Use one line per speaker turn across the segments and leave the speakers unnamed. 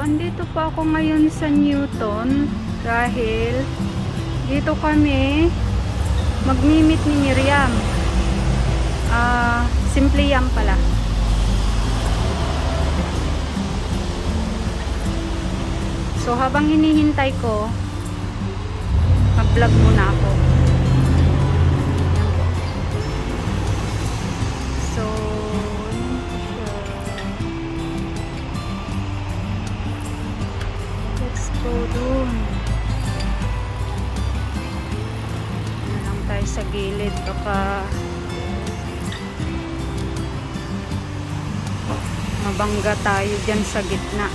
andito pa ako ngayon sa Newton dahil dito kami mag-meet ni Miriam. Simple Yam pala. So habang hinihintay ko, mag-vlog muna ako. So let's go dun. Ano lang tayo sa gilid, baka mabangga tayo dyan sa gitna.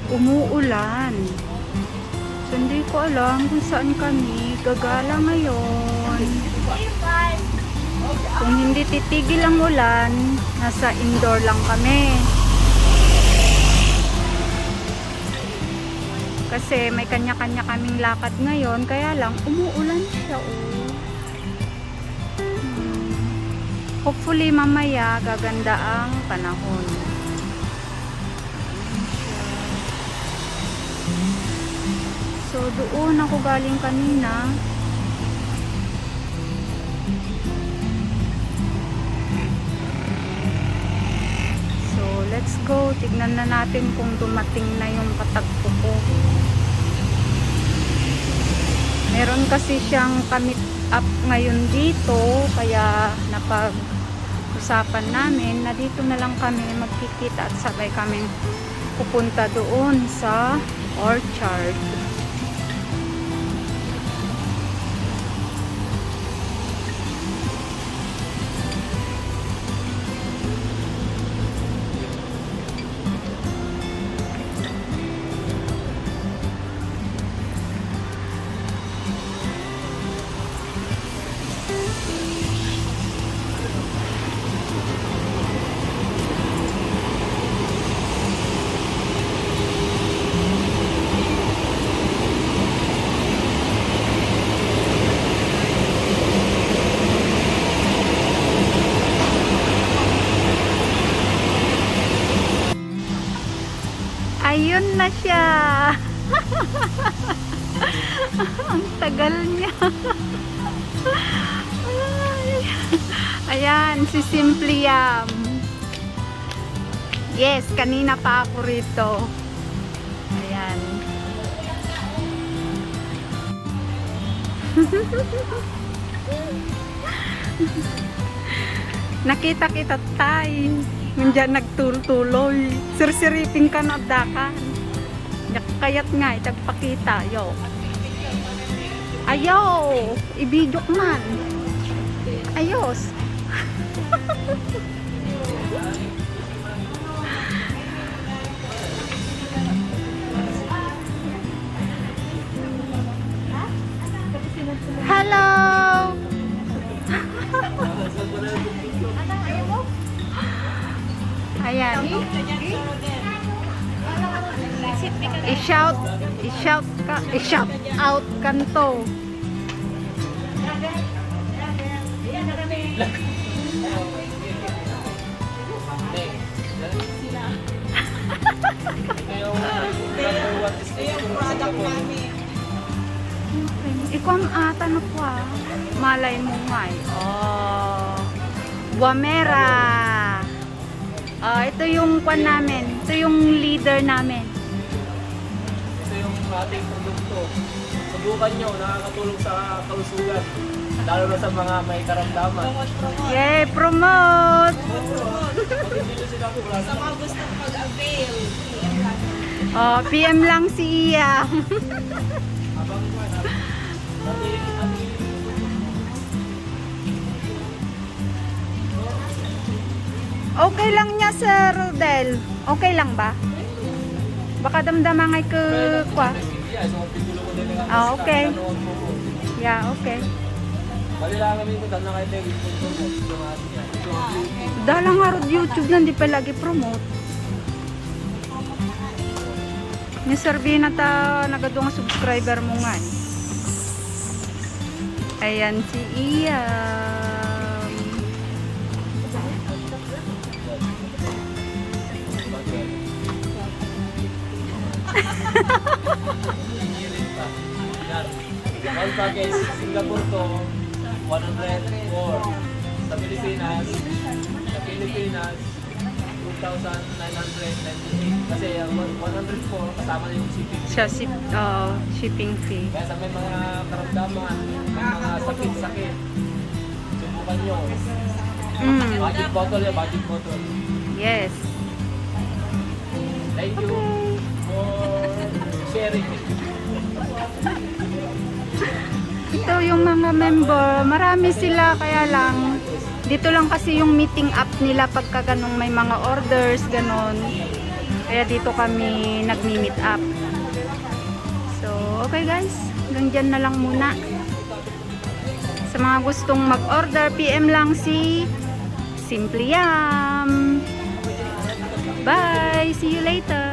Umuulan. So, hindi ko alam kung saan kami gagala ngayon. Kung hindi titigil ang ulan, nasa indoor lang kami. Kasi may kanya-kanya kaming lakad ngayon, kaya lang umuulan siya. Hopefully mamaya gaganda ang panahon. So, doon ako galing kanina. So, let's go. Tignan na natin kung dumating na yung patagpo ko. Meron kasi siyang ka-meet up ngayon dito, kaya napag-usapan namin na dito na lang kami magkikita at sabay kami pupunta doon sa orchard. Ayun na siya. Ang tagal niya. Ayan, si Simple Yam. Yes, kanina pa ako rito. Ayan. Nakita-kita tayo. Nandiyan nagtuloy. Sirsiripin ka na dakan. Kayat nga, itagpakita. Yo. Ayaw! Ibidok man. Ayos. Hello! Ayan. I-shout out kanto. Ikaw ang ata na po malay mo nga eh. Oh. Guamera. Ito yung kwan namin. Ito yung leader namin.
Ito yung ating produkto. Subukan nyo, nakakatulong sa kalusugan. Lalo na sa mga may karamdaman.
Yay, promote!
Sa mga gustong mag-avail,
PM lang si Iya. Okay lang niya, Sir Rodel. Okay lang ba? Baka damdaman ngay ke kwa. Okay. Yeah, okay.
Malilangan mo dahil na kayo tayo
Dalang nga rod YouTube na hindi pa lagi promote. Ni Sir na ta nagadong subscriber mo nga. Ayan si Ian.
All package, Singapore to 104. Sa Pilipinas 2,998. Kasi ang 104 kasama na yung shipping.
Siya shipping fee.
Kaya sa may mga karamdaman, may mga sakit-sakit, subukan nyo. Magic bottle yan, magic bottle.
Yes.
Thank you for sharing.
Ito yung mga member, marami sila kaya lang dito lang kasi yung meeting up nila pagka ganong may mga orders ganon. Kaya dito kami nagmi-meet up. So, okay guys, hanggang dyan na lang muna. Sa mga gustong mag-order, PM lang si Simply Yum. Bye! See you later!